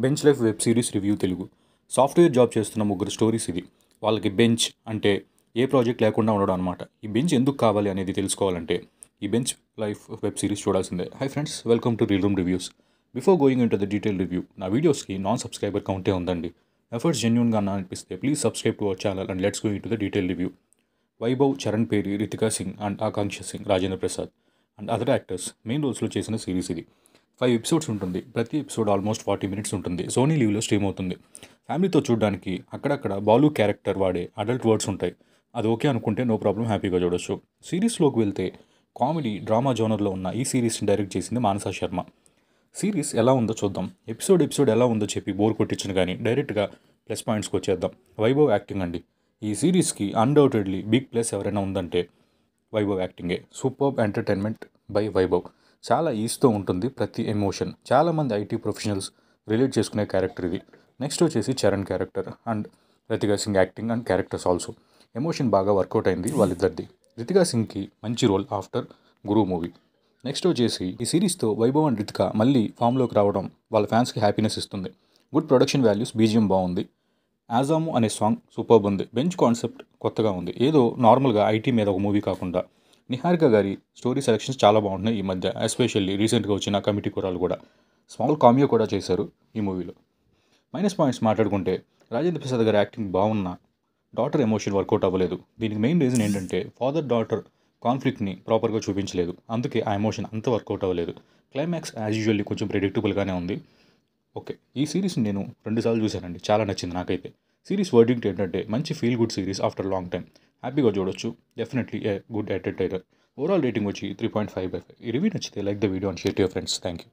Bench life web series review Telugu. Software job చేస్తున్న ముగ్గురు stories ఇది. వాళ్ళకి బెంచ్ అంటే ఏ ప్రాజెక్ట్ లేకుండా ఉండడం అనమాట. ఈ బెంచ్ ఎందుకు కావాలి అనేది తెలుసుకోవాలంటే ఈ బెంచ్ లైఫ్ వెబ్ సిరీస్ చూడాల్సిందే. Hi friends, welcome to reel room reviews. Before going into the detail review, నా వీడియోస్కి నాన్ సబ్స్క్రైబర్ కౌంటే ఉందండి. ఎఫర్ట్స్ జెన్యూన్గా అనిపిస్తే please subscribe to our channel and let's go into the detail review. Vaibhav, Charan Peri, Ritika Singh and Akanksha Singh, Rajendra Prasad and other actors main రోల్స్లో చేసిన series ఇది. 5 episodes ఉంటుంది. ప్రతి ఎపిసోడ్ ఆల్మోస్ట్ 40 మినిట్స్ ఉంటుంది. సోనీ లీవ్లో స్ట్రీమ్ అవుతుంది. ఫ్యామిలీతో చూడడానికి అక్కడక్కడ బాలు క్యారెక్టర్ వాడే అడల్ట్ వర్డ్స్ ఉంటాయి. అది ఓకే అనుకుంటే నో ప్రాబ్లం, హ్యాపీగా చూడొచ్చు. సిరీస్లోకి వెళ్తే కామెడీ డ్రామా జోనర్లో ఉన్న ఈ సిరీస్ని డైరెక్ట్ చేసింది మానస శర్మ. సిరీస్ ఎలా ఉందో చూద్దాం. ఎపిసోడ్ ఎలా ఉందో చెప్పి బోర్ కొట్టించిన కానీ డైరెక్ట్గా ప్లస్ పాయింట్స్కి వచ్చేద్దాం. వైభవ్ యాక్టింగ్ అండి. ఈ సిరీస్కి అన్డౌటెడ్లీ బిగ్ ప్లస్ ఎవరైనా ఉందంటే వైభవ్ యాక్టింగే. Superb entertainment by Vaibhav. చాలా ఈజీతో ఉంటుంది ప్రతి ఎమోషన్. చాలామంది ఐటీ ప్రొఫెషనల్స్ రిలేట్ చేసుకునే క్యారెక్టర్ ఇది. నెక్స్ట్ వచ్చేసి Charan character and Ritika Singh acting and characters also. Emotion బాగా వర్కౌట్ అయింది వాళ్ళిద్దరిది. రితికా సింగ్కి మంచి role after Guru movie. Next వచ్చేసి ఈ సిరీస్తో వైభవ్ అండ్ రితికా మళ్ళీ ఫామ్లోకి రావడం వాళ్ళ ఫ్యాన్స్కి హ్యాపీనెస్ ఇస్తుంది. గుడ్ ప్రొడక్షన్ వాల్యూస్, బీజిఎం బాగుంది. ఆజాము అనే సాంగ్ సూపర్బ్ ఉంది. బెంచ్ కాన్సెప్ట్ కొత్తగా ఉంది. ఏదో నార్మల్గా ఐటీ మీద ఒక మూవీ కాకుండా. నిహారిక గారి స్టోరీ సెలెక్షన్స్ చాలా బాగుంటున్నాయి ఈ మధ్య. ఎస్పెషల్లీ రీసెంట్గా వచ్చిన కమిటీ కూరలు కూడా స్మాల్ కామియో కూడా చేశారు ఈ మూవీలో. మైనస్ పాయింట్స్ మాట్లాడుకుంటే రాజేంద్ర ప్రసాద్ గారి యాక్టింగ్ బాగున్నా డాటర్ ఎమోషన్ వర్కౌట్ అవ్వలేదు. దీనికి మెయిన్ రీజన్ ఏంటంటే ఫాదర్ డాటర్ కాన్ఫ్లిక్ట్ని ప్రాపర్గా చూపించలేదు. అందుకే ఆ ఎమోషన్ అంత వర్కౌట్ అవ్వలేదు. క్లైమాక్స్ యాజ్ యూజువల్లీ కొంచెం ప్రెడిక్టబుల్గానే ఉంది. ఓకే, ఈ సిరీస్ని నేను 2 సార్లు చూశానండి. చాలా నచ్చింది నాకైతే. సిరీస్ వర్డింగ్ ఏంటంటే మంచి feel good series after long time. హ్యాపీగా చూడొచ్చు. Definitely a good entertainer. Overall rating వచ్చి 3.5/5. ఈ రివ్యూ నచ్చితే like the video and share to your friends. Thank you.